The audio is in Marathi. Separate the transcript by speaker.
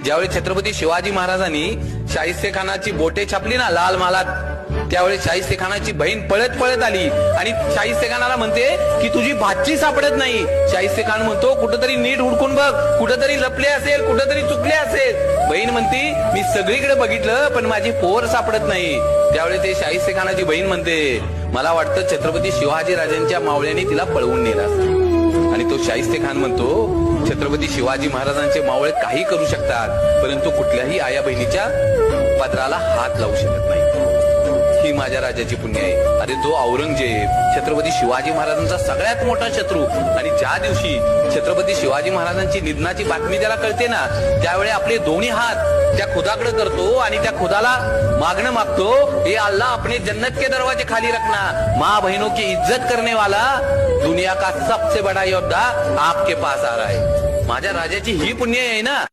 Speaker 1: ज्यावेळी छत्रपती शिवाजी महाराजांनी शाहिस्ते खानाची बोटे छापली ना लाल महालात, त्यावेळी शाहिस्ते खानाची बहीण पळत पळत आली आणि शाहिस्ते खानाला म्हणते की तुझी भाची सापडत नाही. शाहिस्ते खान म्हणतो कुठंतरी नीट हुडकून बघ, कुठंतरी लपले असेल, कुठंतरी चुकले असेल. बहीण म्हणती मी सगळीकडे बघितलं पण माझी पोर सापडत नाही. त्यावेळी ते शाहिस्ते खानाची बहीण म्हणते मला वाटतं छत्रपती शिवाजी राजांच्या मावळ्याने तिला पळवून नेला. आणि तो शाहिस्ते खान म्हणतो छत्रपती शिवाजी महाराजांचे मावळे काही करू शकतात परंतु कुठल्याही आया बहिणीच्या पदराला हात लावू शकत नाही. ही माझ्या राजाची पुण्य आहे. अरे जो औरंगजेब छत्रपती शिवाजी महाराजांचा सगळ्यात मोठा शत्रू, आणि ज्या दिवशी छत्रपती शिवाजी महाराजांची निधनाची बातमी त्याला कळते ना, त्यावेळी आपले दोन्ही हात त्या खुदाकडे करतो आणि त्या खुदाला मागणं मागतो, हे अल्लाह अपने जन्नत के दरवाजे खाली रखना, माँ बहनों की इज्जत करने वाला दुनिया का सबसे बड़ा योद्धा आपके पास आ रहा है. माझ्या राजाची ही पुण्य आहे ना.